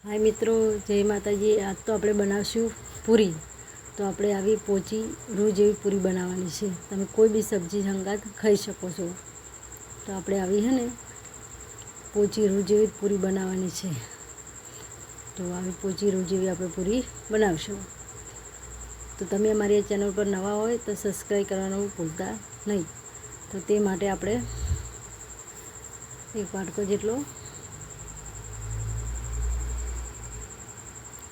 हाय मित्रों, जय माताजी। आज तो આપણે બનાવશું પૂરી। તો આપણે આવી પોચી રૂ જેવી પૂરી બનાવવાની છે। તમે કોઈ બી સબ્જી સંગાત ખાઈ શકો છો। તો આપણે આવી હે ને પોચી રૂ જેવી પૂરી બનાવવાની છે। તો આવી પોચી રૂ જેવી આપણે પૂરી બનાવશું। તો તમે અમારી ચેનલ પર નવા હોય તો સબસ્ક્રાઇબ કરવાનું ભૂલતા નહીં। તો તે માટે આપણે એક વાટકો જેટલો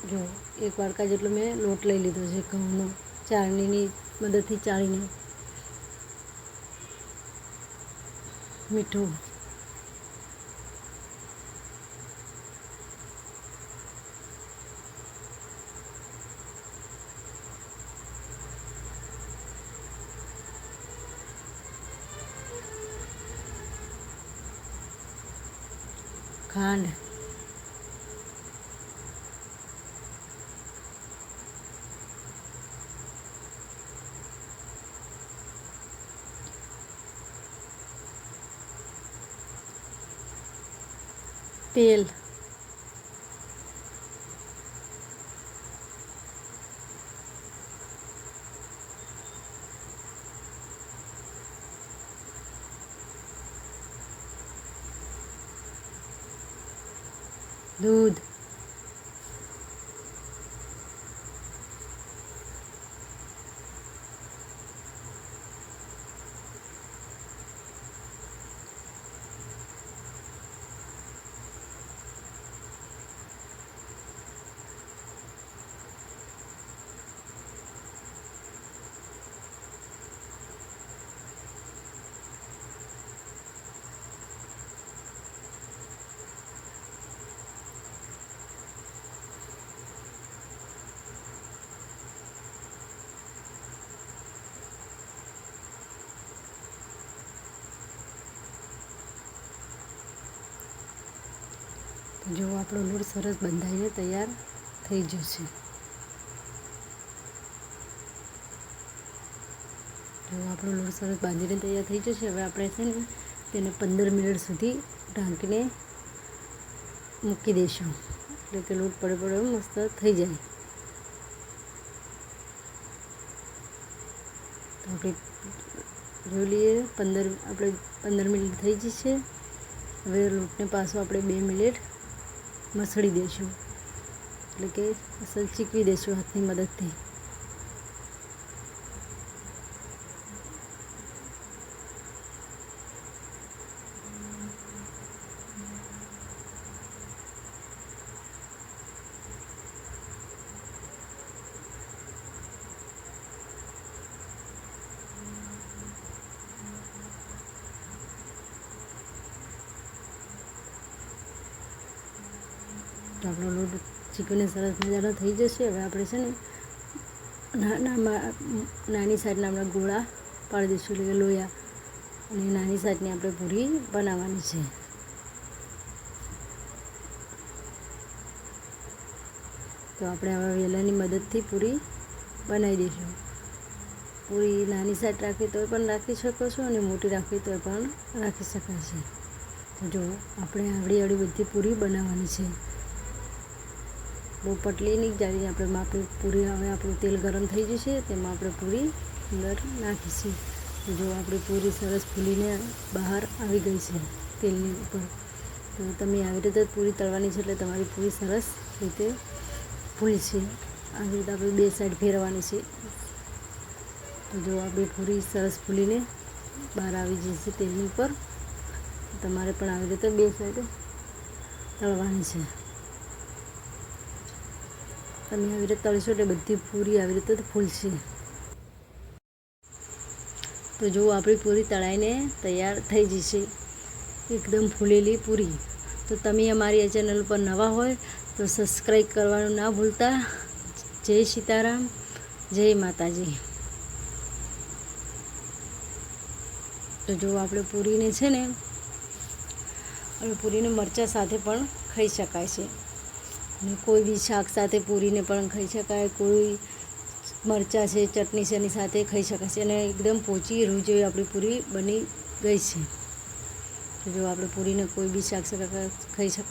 जो एक वाड़का जेटलो मैं लोट लई लीधो छे घऊंनो चाळणीनी मददथी चाळीने मीठुं खांड तेल दूध जो आपणो लोट सरस बंधाईने तैयार थई जशे। जो आपणो लोट सरस बांधीने तैयार थई जशे। हवे आपणे छे ने तेने 15 मिनिट सुधी ढांकीने मूकी देशुं એટલે કે લોટ પડે મસ્ત થઈ જાય। તો આપણે જોઈ લઈએ 15 મિનિટ થઈ ગઈ છે। હવે લોટને પાછો આપણે 2 મિનિટ મસળી દેશું એટલે કે અસલ ચીકવી દેશું હાથની મદદથી। तो आपणो लोट चीकवीने सरस मजानो थई जशे। हवे आपणे छे ने नानी साइजना आपणे गोळा पाडी दईशुं એટલે કે લોયા અને નાની સાઈઝની આપણે પૂરી બનાવવાની છે। તો આપણે આવા વેલાની મદદથી પૂરી બનાવી દઈશું। પૂરી નાની સાઈઝ રાખવી તો પણ રાખી શકો છો અને મોટી રાખવી તો પણ રાખી શકાય છે। તો જો આપણે આવડી આવડી બધી પૂરી બનાવવાની છે। બહુ પતલી નહીં જાડી આપણે માપની પૂરી। હવે આપણું તેલ ગરમ થઈ જશે તેમાં આપણે પૂરી અંદર નાખીશું। તો જો આપણી પૂરી સરસ ફૂલીને બહાર આવી ગઈ છે તેલની ઉપર। તો તમે આવી રીતે પૂરી તળવાની છે એટલે તમારી પૂરી સરસ રીતે ફૂલશે। આવી રીતે આપણે બે સાઈડ ફેરવવાની છે। તો જો આપણી પૂરી સરસ ફૂલીને બહાર આવી જશે તેલની ઉપર। તમારે પણ આવી રીતે બે સાઈડ તળવાની છે। તમે આવી રીતે તળશો એટલે બધી પૂરી આવી રીતે ફૂલશે। તો જો આપણી પૂરી તળાઈને તૈયાર થઈ જશે એકદમ ફૂલેલી પૂરી। તો તમે અમારી આ ચેનલ પર નવા હોય તો સબસ્ક્રાઈબ કરવાનું ના ભૂલતા। જય સીતારામ, જય માતાજી। તો જો આપણે પૂરીને છે ને આપણે પૂરીને મરચાં સાથે પણ ખાઈ શકાય છે। અને કોઈ બી શાક સાથે પૂરીને પણ ખાઈ શકાય। કોઈ મરચાં છે ચટણી છે એની સાથે ખાઈ શકાય છે। અને એકદમ પોચી રૂ જેવી આપણી પૂરી બની ગઈ છે। જો આપણે પૂરીને કોઈ બી શાક સાથે ખાઈ શકાય।